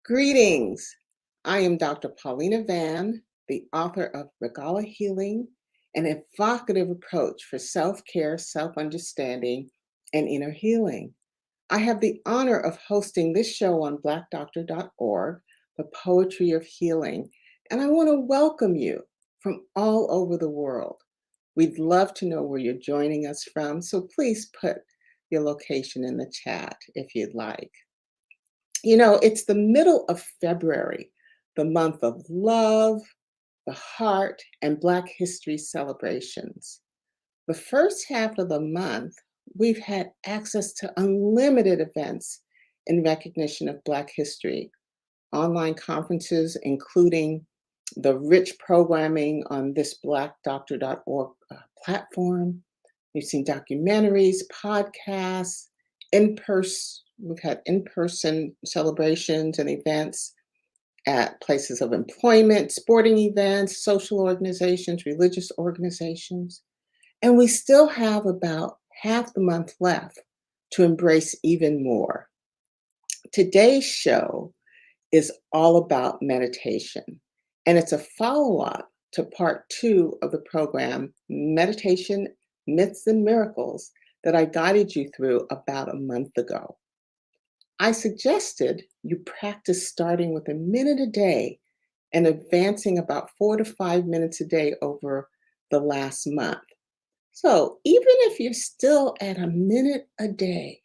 Greetings. I am Dr. Paulina the author of Regala Healing, an evocative approach for self-care, self-understanding, and inner healing. I have the honor of hosting this show on blackdoctor.org, The Poetry of Healing, and I want to welcome you from all over the world. We'd love to know where you're joining us from, so please put your location in the chat if you'd like. You know, it's the middle of February, the month of love, the heart, and Black history celebrations. The first half of the month, we've had access to unlimited events in recognition of Black history, online conferences, including the rich programming on this blackdoctor.org platform. We've seen documentaries, podcasts, we've had in-person celebrations and events at places of employment, sporting events, social organizations, religious organizations. And we still have about half the month left to embrace even more. Today's show is all about meditation, and it's a follow-up to part 2 of the program, Meditation, Myths and Miracles, that I guided you through about a month ago. I suggested you practice starting with a minute a day and advancing about 4 to 5 minutes a day over the last month. So even if you're still at a minute a day,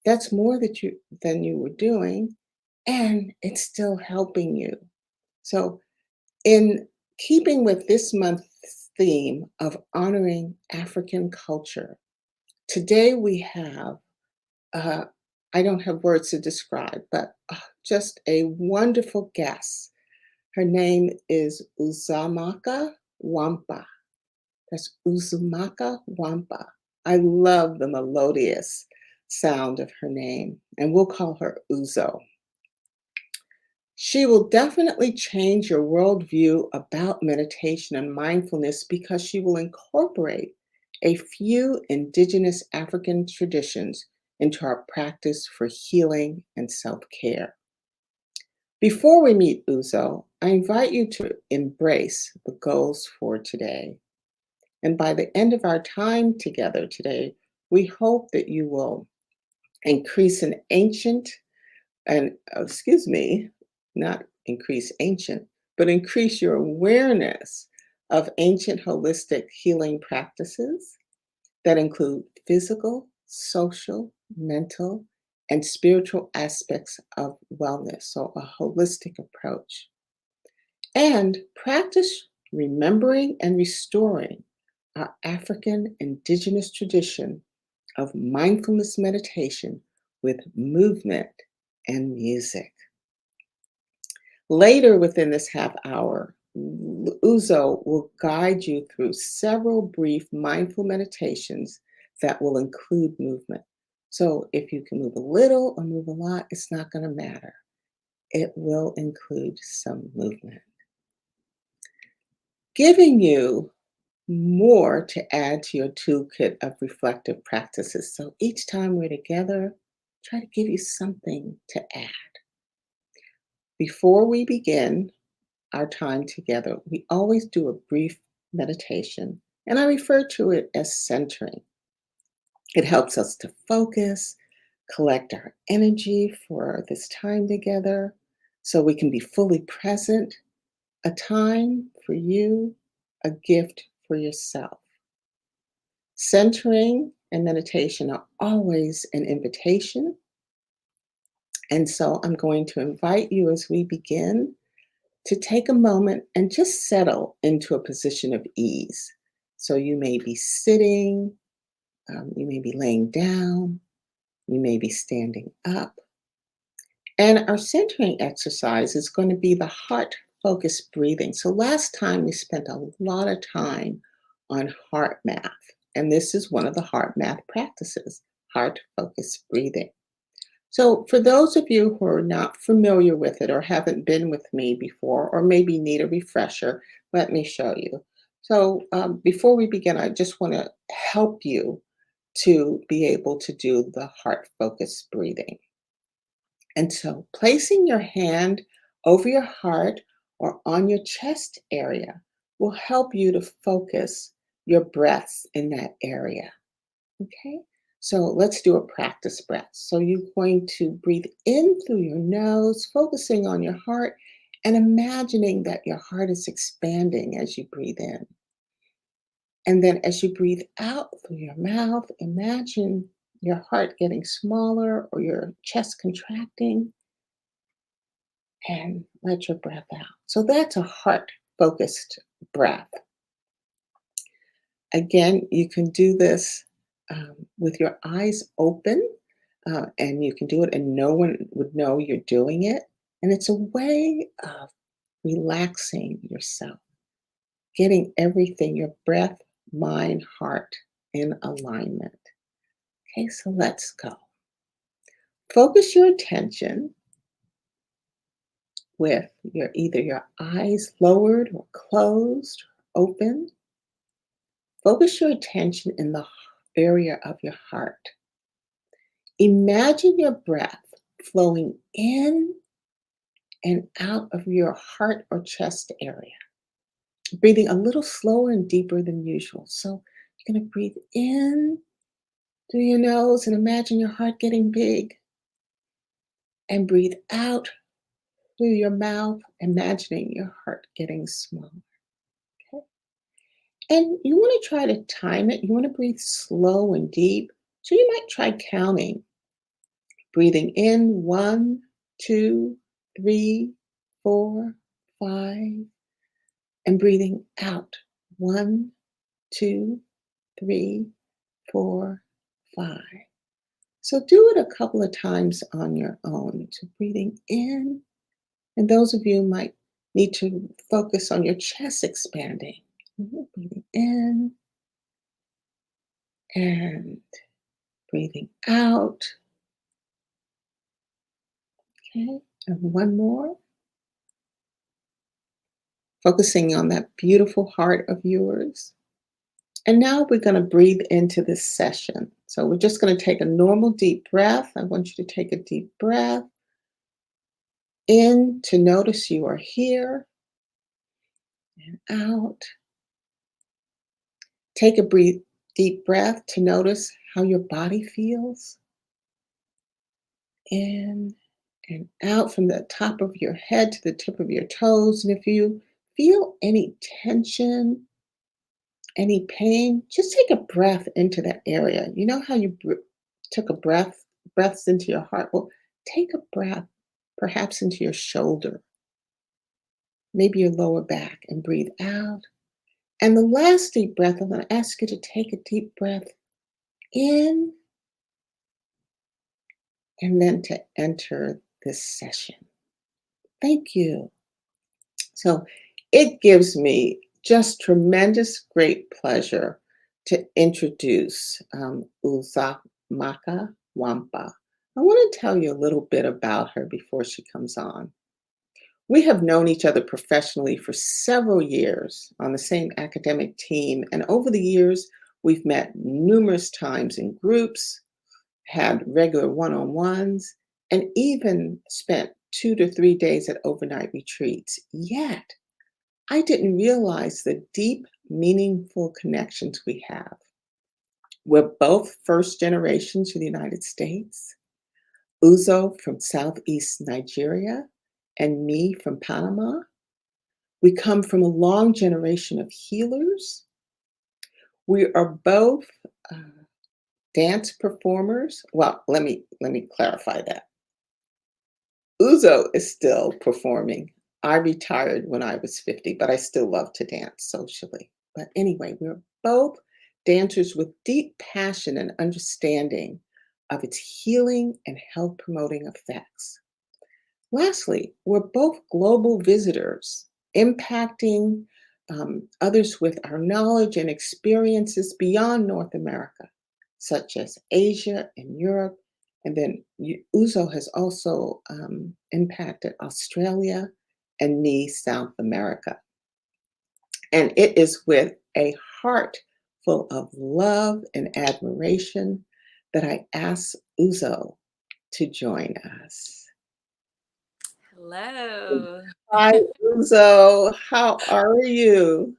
that's more than you were doing, and it's still helping you. So in keeping with this month's theme of honoring African culture, today we have I don't have words to describe, but just a wonderful guest. Her name is Uzoamaka Nwankpa. That's Uzoamaka Nwankpa. I love the melodious sound of her name, and we'll call her Uzo. She will definitely change your worldview about meditation and mindfulness because she will incorporate a few indigenous African traditions into our practice for healing and self-care. Before we meet Uzo, I invite you to embrace the goals for today. And by the end of our time together today, we hope that you will increase not increase ancient, but increase your awareness of ancient holistic healing practices that include physical, social, mental, and spiritual aspects of wellness, so a holistic approach. And practice remembering and restoring our African indigenous tradition of mindfulness meditation with movement and music. Later within this half hour, Uzo will guide you through several brief mindful meditations that will include movement. So if you can move a little or move a lot, it's not going to matter. It will include some movement. Giving you more to add to your toolkit of reflective practices. So each time we're together, try to give you something to add. Before we begin our time together, we always do a brief meditation, and I refer to it as centering. It helps us to focus, collect our energy for this time together so we can be fully present, a time for you, a gift for yourself. Centering and meditation are always an invitation. And so I'm going to invite you as we begin to take a moment and just settle into a position of ease. So you may be sitting, you may be laying down, you may be standing up. And our centering exercise is going to be the heart-focused breathing. So last time we spent a lot of time on heart math, and this is one of the heart math practices, heart-focused breathing. So for those of you who are not familiar with it or haven't been with me before, or maybe need a refresher, let me show you. So before we begin, I just want to help you to be able to do the heart-focused breathing. And so placing your hand over your heart or on your chest area will help you to focus your breaths in that area. Okay? So let's do a practice breath. So you're going to breathe in through your nose, focusing on your heart and imagining that your heart is expanding as you breathe in. And then as you breathe out through your mouth, imagine your heart getting smaller or your chest contracting and let your breath out. So that's a heart focused breath. Again, you can do this with your eyes open, and you can do it and no one would know you're doing it. And it's a way of relaxing yourself, getting everything, your breath, mind, heart in alignment. Okay, so let's go. Focus your attention with your either your eyes lowered or closed, or open. Focus your attention in the area of your heart. Imagine your breath flowing in and out of your heart or chest area, breathing a little slower and deeper than usual. So you're going to breathe in through your nose and imagine your heart getting big, and breathe out through your mouth, imagining your heart getting small. Okay? And you want to try to time it. You want to breathe slow and deep. So you might try counting, breathing in 1, 2, 3, 4, 5, and breathing out 1, 2, 3, 4, 5. So do it a couple of times on your own. So breathing in, and those of you might need to focus on your chest expanding. Breathing in and breathing out. Okay, and one more. Focusing on that beautiful heart of yours. And now we're going to breathe into this session. So we're just going to take a normal deep breath. I want you to take a deep breath in to notice you are here, and out. Take a deep breath to notice how your body feels. In and out from the top of your head to the tip of your toes. And if you feel any tension, any pain, just take a breath into that area. You know how you took a breaths into your heart? Well, take a breath perhaps into your shoulder, maybe your lower back, and breathe out. And the last deep breath, I'm going to ask you to take a deep breath in and then to enter this session. Thank you. So it gives me just tremendous great pleasure to introduce Uzoamaka Nwankpa. I want to tell you a little bit about her before she comes on. We have known each other professionally for several years on the same academic team, and over the years, we've met numerous times in groups, had regular one-on-ones, and even spent 2 to 3 days at overnight retreats. Yet, I didn't realize the deep, meaningful connections we have. We're both first generation to the United States, Uzo from Southeast Nigeria, and me from Panama. We come from a long generation of healers. We are both dance performers. Well, let me clarify that. Uzo is still performing. I retired when I was 50, but I still love to dance socially. But anyway, we're both dancers with deep passion and understanding of its healing and health promoting effects. Lastly, we're both global visitors, impacting others with our knowledge and experiences beyond North America, such as Asia and Europe. And then Uzo has also impacted Australia and me, South America. And it is with a heart full of love and admiration that I ask Uzo to join us. Hello. Hi, Uzo. How are you?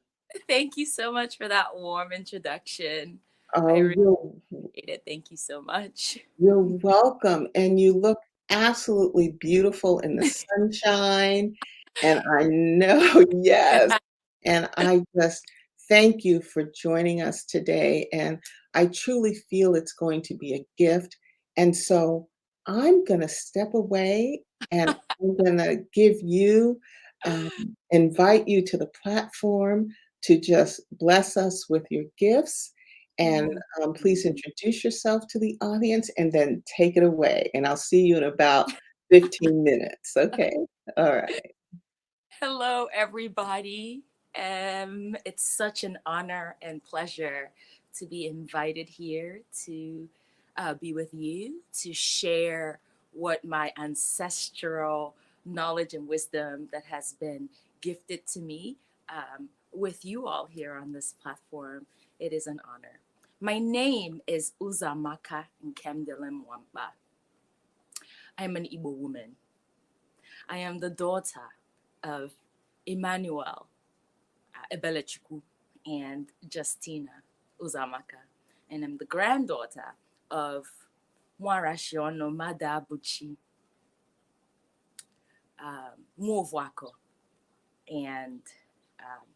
Thank you so much for that warm introduction. I Oh, really you're appreciate it. Thank you so much. you're welcome. And you look absolutely beautiful in the sunshine. And I know, yes. And I just thank you for joining us today. And I truly feel it's going to be a gift. And so I'm going to step away and I'm going to give you, um, invite you to the platform to just bless us with your gifts. And Mm. please introduce yourself to the audience and then take it away. And I'll see you in about 15 minutes. Okay. All right. Hello, everybody. It's such an honor and pleasure to be invited here to be with you, to share what my ancestral knowledge and wisdom that has been gifted to me with you all here on this platform. It is an honor. My name is Uzoamaka Nkemdele Nwankpa. I'm an Igbo woman. I am the daughter of Emmanuel Ebelechukwu and Justina Uzoamaka. And I'm the granddaughter of Mwarashiono Madabuchi Muovwako. And um,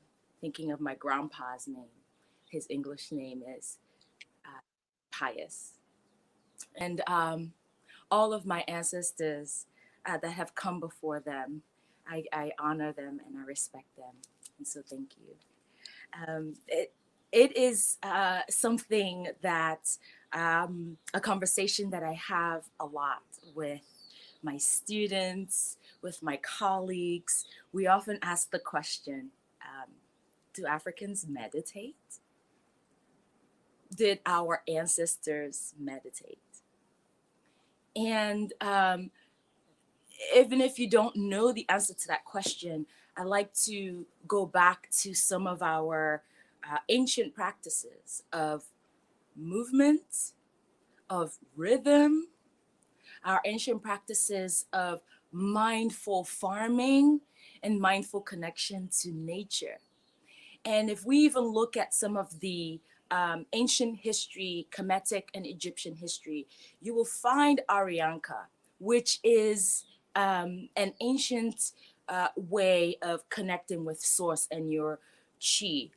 thinking of my grandpa's name, his English name is Pius. And all of my ancestors that have come before them, I honor them and I respect them. And so thank you. It is something that a conversation that I have a lot with my students, with my colleagues. We often ask the question, do Africans meditate? Did our ancestors meditate? And even if you don't know the answer to that question, I like to go back to some of our ancient practices of movement, of rhythm, our ancient practices of mindful farming and mindful connection to nature. And if we even look at some of the ancient history, Kemetic and Egyptian history, you will find Arianka, which is an ancient way of connecting with source and your chi.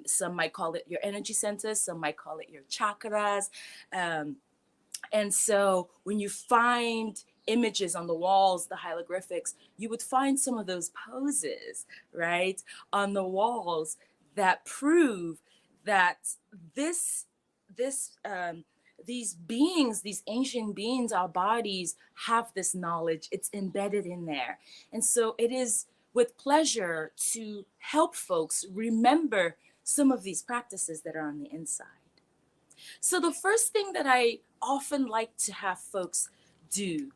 Some might call it your energy centers, some might call it your chakras. Um, and so when you find images on the walls, the hieroglyphics, you would find some of those poses, right, on the walls that prove that this this these beings, these ancient beings, our bodies have this knowledge. It's embedded in there. And so it is with pleasure to help folks remember some of these practices that are on the inside. So, the first thing that I often like to have folks do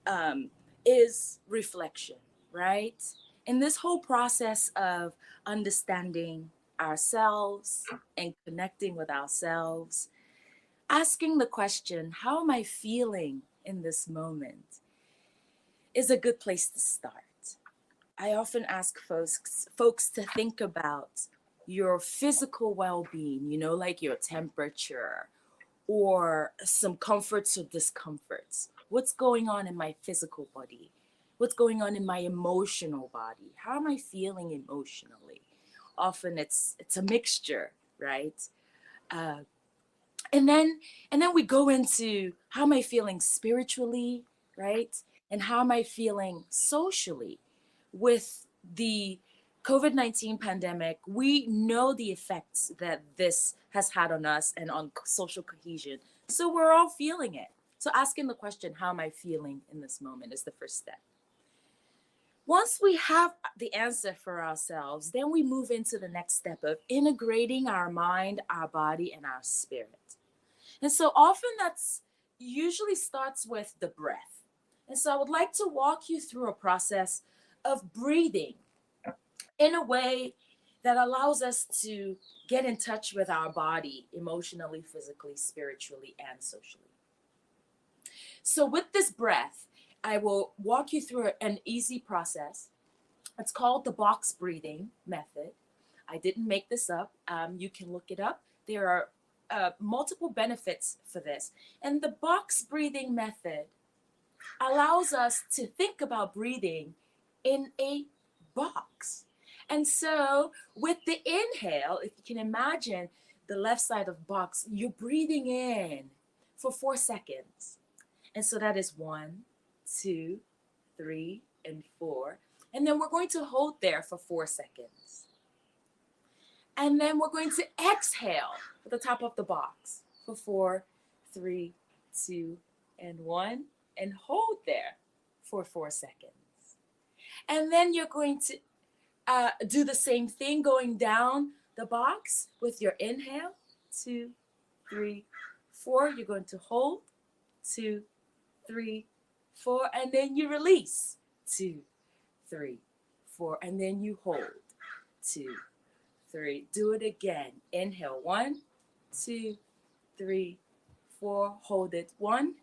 um, is reflection, right? In this whole process of understanding ourselves and connecting with ourselves, asking the question, how am I feeling in this moment, is a good place to start. I often ask folks to think about your physical well-being, like your temperature, or some comforts or discomforts. What's going on in my physical body? What's going on in my emotional body? How am I feeling emotionally? Often it's a mixture, right? Uh, and then and then we go into how am I feeling spiritually, right? And how am I feeling socially with the COVID-19 pandemic? We know the effects that this has had on us and on social cohesion. So we're all feeling it. So asking the question, how am I feeling in this moment, is the first step. Once we have the answer for ourselves, then we move into the next step of integrating our mind, our body, and our spirit. And so often that's usually starts with the breath. And so I would like to walk you through a process of breathing in a way that allows us to get in touch with our body emotionally, physically, spiritually, and socially. So with this breath, I will walk you through an easy process. It's called the box breathing method. I didn't make this up. You can look it up. There are multiple benefits for this. And the box breathing method allows us to think about breathing in a box. And so with the inhale, if you can imagine the left side of the box, you're breathing in for 4 seconds. And so that is 1, 2, 3, and 4. And then we're going to hold there for 4 seconds. And then we're going to exhale at the top of the box for 4, 3, 2, and 1. And hold there for 4 seconds. And then you're going to do the same thing going down the box with your inhale. 2, 3, 4. You're going to hold. 2, 3, 4. And then you release. 2, 3, 4. And then you hold. 2, 3. Do it again. Inhale. 1, 2, 3, 4. Hold it. 1,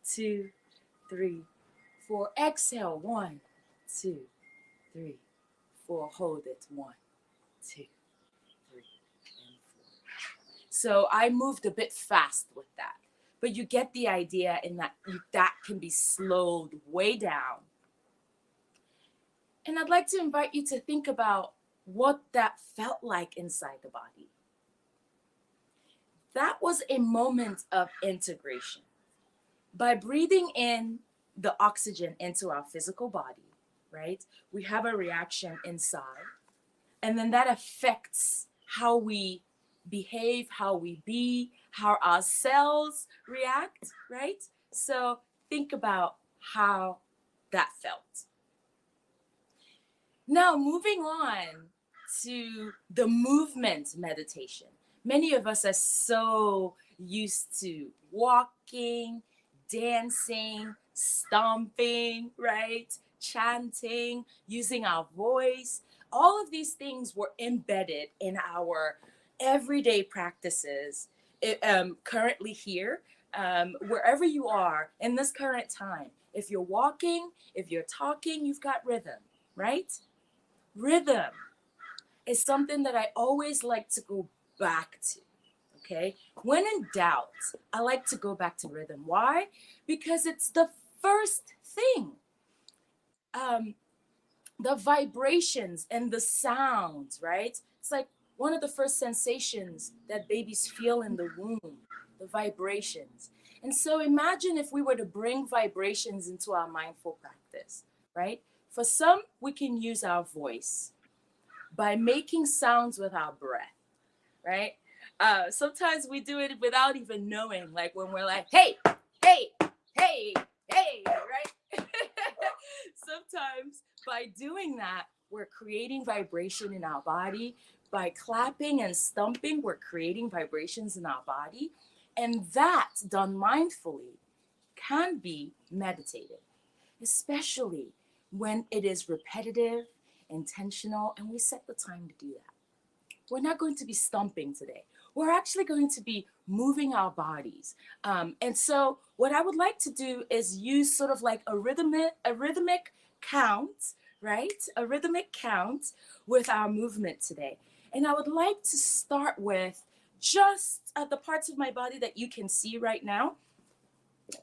2, 3, 4. Exhale. 1, 2, 3, 4. Hold it. 1, 2, 3, and 4. So I moved a bit fast with that, but you get the idea in that that can be slowed way down. And I'd like to invite you to think about what that felt like inside the body. That was a moment of integration. By breathing in the oxygen into our physical body, right, we have a reaction inside, and then that affects how we behave, how we be, how our cells react, right? So think about how that felt. Now, moving on to the movement meditation. Many of us are so used to walking, dancing, stomping, right? Chanting, using our voice. All of these things were embedded in our everyday practices. Currently here, wherever you are in this current time, if you're walking, if you're talking, you've got rhythm, right? Rhythm is something that I always like to go back to. Okay, when in doubt, I like to go back to rhythm. Why? Because it's the first thing. The vibrations and the sounds, right? It's like one of the first sensations that babies feel in the womb, the vibrations. And so imagine if we were to bring vibrations into our mindful practice, right? For some, we can use our voice by making sounds with our breath, right? Sometimes we do it without even knowing, like when we're like, hey, hey, hey, hey, right? Sometimes by doing that, we're creating vibration in our body. By clapping and stomping, we're creating vibrations in our body. And that, done mindfully, can be meditated, especially when it is repetitive, intentional, and we set the time to do that. We're not going to be stomping today. We're actually going to be moving our bodies. And so what I would like to do is use sort of like a rhythmic count, right? A rhythmic count with our movement today. And I would like to start with just the parts of my body that you can see right now.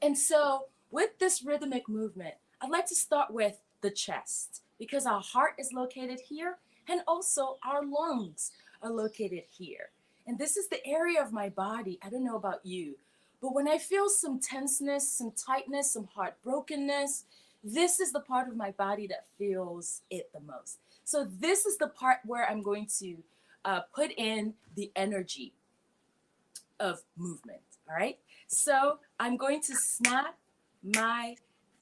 And so with this rhythmic movement, I'd like to start with the chest, because our heart is located here, and also our lungs are located here. And this is the area of my body, I don't know about you, but when I feel some tenseness, some tightness, some heartbrokenness, this is the part of my body that feels it the most. So this is the part where I'm going to put in the energy of movement, all right? So I'm going to snap my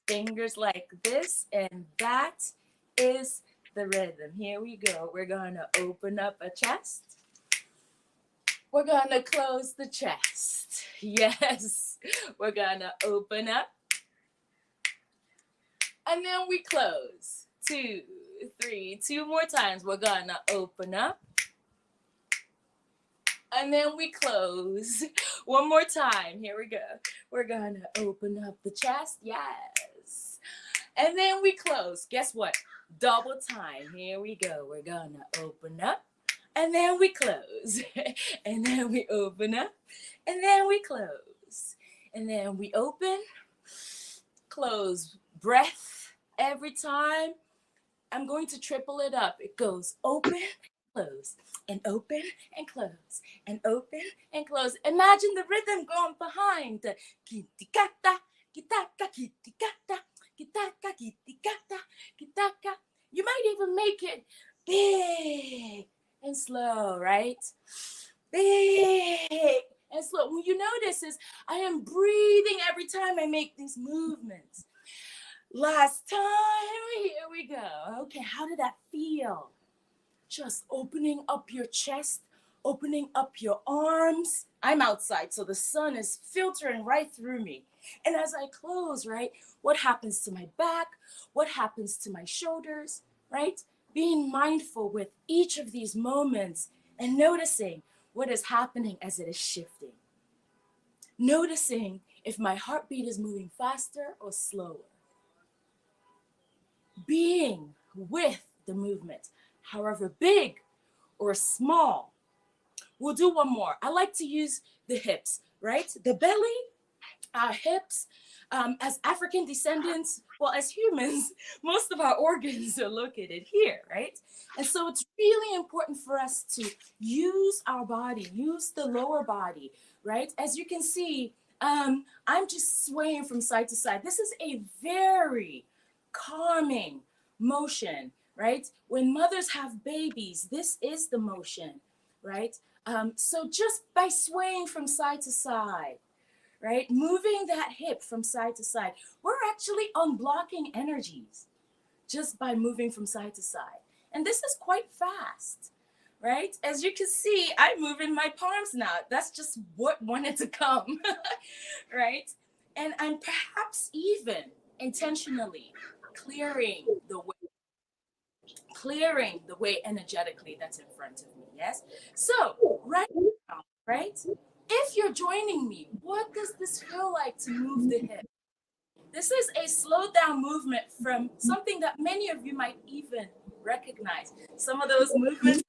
fingers like this, and that is the rhythm. Here we go. We're going to open up a chest. We're going to close the chest. Yes. We're going to open up. And then we close. 2, 3. 2 more times. We're going to open up. And then we close. One more time. Here we go. We're going to open up the chest. Yes. And then we close. Guess what? Double time. Here we go. We're gonna open up, and then we close. And then we open up, and then we close. And then we open, close. Breath every time. I'm going to triple it up. It goes open, close, and open and close, and open and close. Imagine the rhythm going behind. Kitikata, kitaka, kitikata, kitaka, kitikata, kitaka. You might even make it big and slow, right? Big and slow. What you notice is I am breathing every time I make these movements. Last time, here we go. Okay, how did that feel? Just opening up your chest, opening up your arms. I'm outside, so the sun is filtering right through me. And as I close, right, what happens to my back? What happens to my shoulders, right? Being mindful with each of these moments and noticing what is happening as it is shifting. Noticing if my heartbeat is moving faster or slower. Being with the movement, however big or small. We'll do one more. I like to use the hips, right? The belly, our hips. As African descendants, well, as humans, most of our organs are located here, right? And so it's really important for us to use our body, use the lower body, right? As you can see, I'm just swaying from side to side. This is a very calming motion, right? When mothers have babies, this is the motion, right? So just by swaying from side to side, right? Moving that hip from side to side, we're actually unblocking energies just by moving from side to side. And this is quite fast, right? As you can see, I'm moving my palms now. That's just what wanted to come, right? And I'm perhaps even intentionally clearing the way energetically that's in front of me, yes? So, right now, right? If you're joining me, what does this feel like to move the hip? This is a slowed down movement from something that many of you might even recognize. Some of those movements,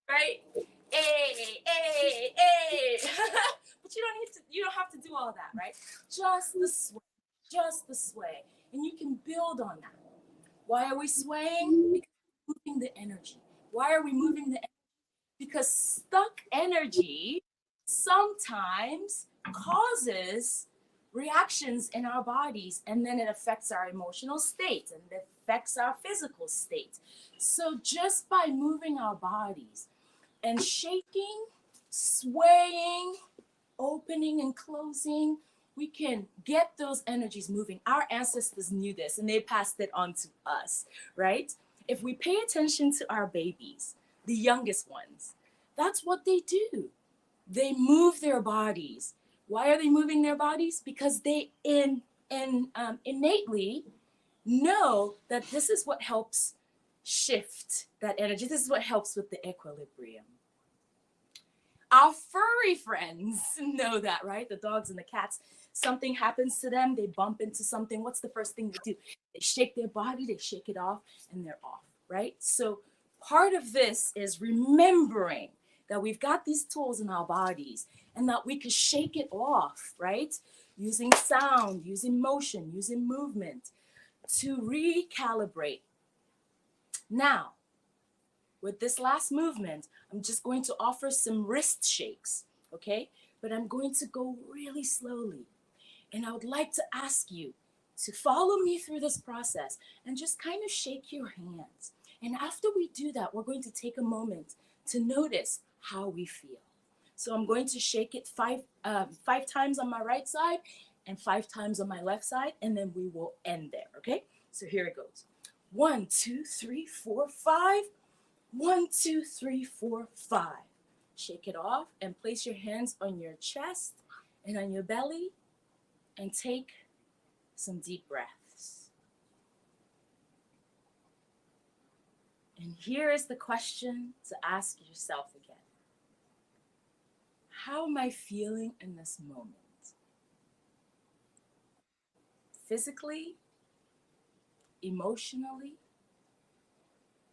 right? Hey, hey, hey. But you don't have to do all that, right? Just the sway. And you can build on that. Why are we swaying? Because we're moving the energy. Why are we moving the energy? Because stuck energy sometimes causes reactions in our bodies, and then it affects our emotional state and it affects our physical state. So just by moving our bodies and shaking, swaying, opening and closing, we can get those energies moving. Our ancestors knew this and they passed it on to us, right? If we pay attention to our babies, the youngest ones, that's what they do. They move their bodies. Why are they moving their bodies? Because they innately know that this is what helps shift that energy. This is what helps with the equilibrium. Our furry friends know that, right? The dogs and the cats, something happens to them, they bump into something. What's the first thing they do? They shake their body, they shake it off, and they're off, right? So part of this is remembering that we've got these tools in our bodies and that we can shake it off, right? Using sound, using motion, using movement to recalibrate. Now, with this last movement, I'm just going to offer some wrist shakes, okay? But I'm going to go really slowly. And I would like to ask you to follow me through this process and just kind of shake your hands. And after we do that, we're going to take a moment to notice how we feel. So I'm going to shake it five times on my right side and 5 times on my left side, and then we will end there, okay? So here it goes. 1, 2, 3, 4, 5. 1, 2, 3, 4, 5. Shake it off and place your hands on your chest and on your belly and take some deep breaths. And here is the question to ask yourself again. How am I feeling in this moment? Physically, emotionally,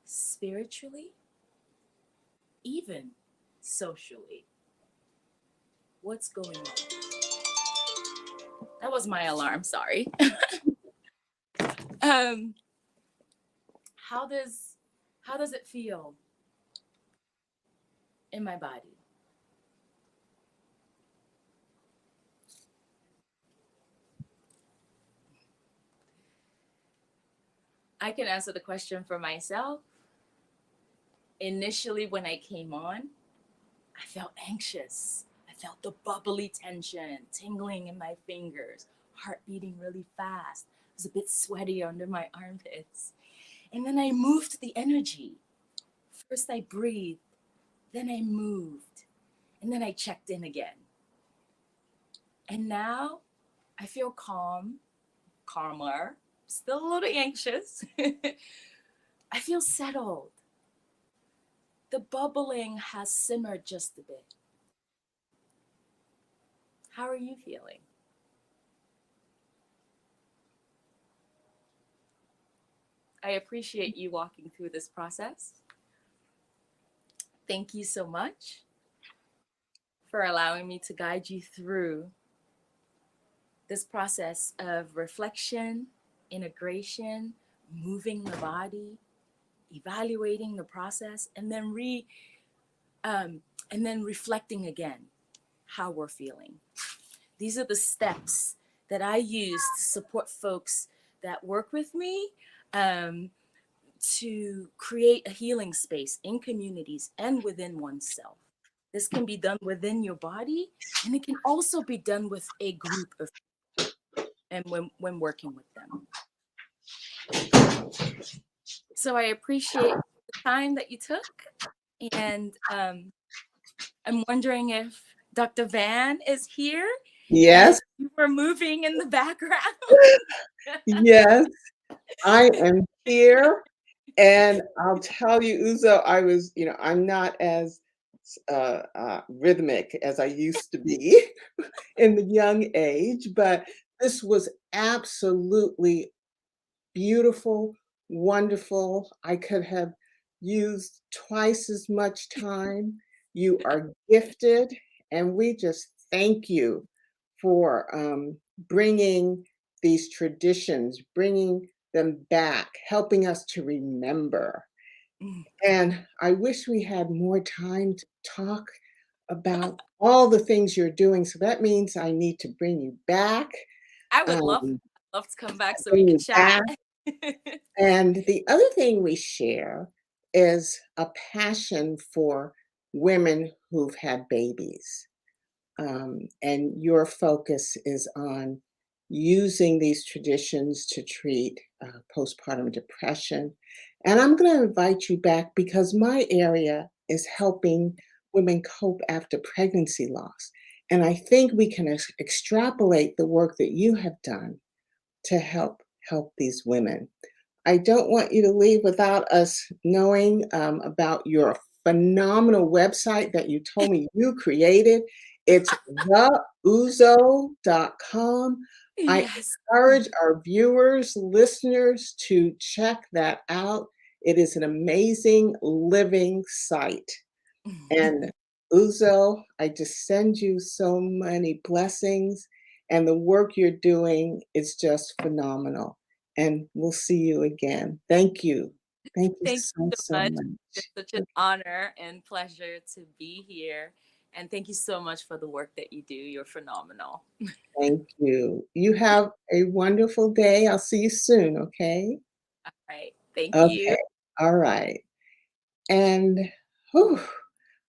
spiritually, even socially. What's going on? That was my alarm, sorry. um, how does it feel in my body? I can answer the question for myself. Initially, when I came on, I felt anxious. I felt the bubbly tension, tingling in my fingers, heart beating really fast. I was a bit sweaty under my armpits. And then I moved the energy. First, I breathed, then I moved, and then I checked in again. And now I feel calmer, still a little anxious. I feel settled. The bubbling has simmered just a bit. How are you feeling? I appreciate you walking through this process. Thank you so much for allowing me to guide you through this process of reflection, integration, moving the body, evaluating the process, and then reflecting again how we're feeling. These are the steps that I use to support folks that work with me, to create a healing space in communities and within oneself. This can be done within your body, and it can also be done with a group of people and when working with them. So I appreciate the time that you took, and I'm wondering if Dr. Van is here. And Yes, you were moving in the background. yes, I am here. And I'll tell you, Uzo, I'm not as rhythmic as I used to be in the young age, but this was absolutely beautiful, wonderful. I could have used twice as much time. You are gifted, and we just thank you for bringing these traditions, bringing them back, helping us to remember. And I wish we had more time to talk about all the things you're doing. So that means I need to bring you back. I would Um, love to come back so we bring could you chat. back. And the other thing we share is a passion for women who've had babies. And your focus is on using these traditions to treat postpartum depression. And I'm going to invite you back because my area is helping women cope after pregnancy loss. And I think we can extrapolate the work that you have done to help these women. I don't want you to leave without us knowing about your phenomenal website that you told me you created. It's theuzo.com. I Yes. encourage our viewers, listeners to check that out. It is an amazing living site. And Uzo, I just send you so many blessings, and the work you're doing is just phenomenal. And we'll see you again. Thank you. Thank you Thank so, you so so much. It's much. such an honor and pleasure to be here. And thank you so much for the work that you do. You're phenomenal. Thank you. You have a wonderful day. I'll see you soon, okay? All right. Thank you. Okay. All right. And whew,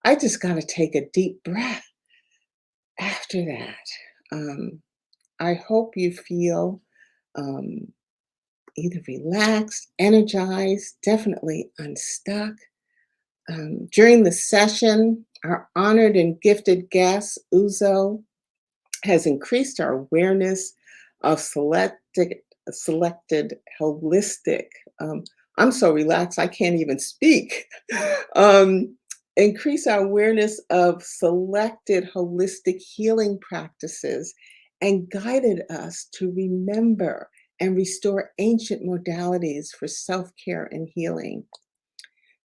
I just got to take a deep breath after that. I hope you feel um, either relaxed, energized, definitely unstuck. During the session, our honored and gifted guest, Uzo, has increased our awareness of selected holistic. Um, I'm so relaxed, I can't even speak. Increase our awareness of selected holistic healing practices and guided us to remember and restore ancient modalities for self-care and healing.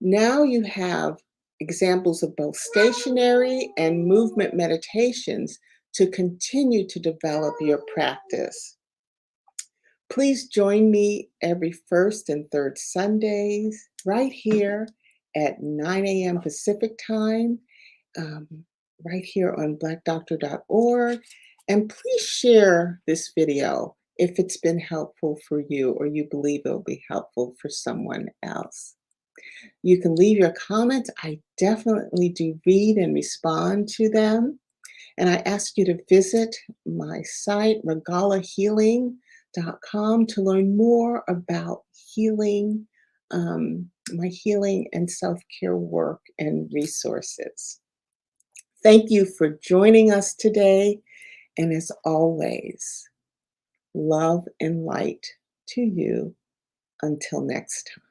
Now you have examples of both stationary and movement meditations to continue to develop your practice. Please join me every first and third Sundays right here at 9 a.m. Pacific time, um, right here on blackdoctor.org. And please share this video if it's been helpful for you or you believe it will be helpful for someone else. You can leave your comments. I definitely do read and respond to them. And I ask you to visit my site, regalahealing.com, to learn more about healing, my healing and self-care work and resources. Thank you for joining us today. And as always, love and light to you until next time.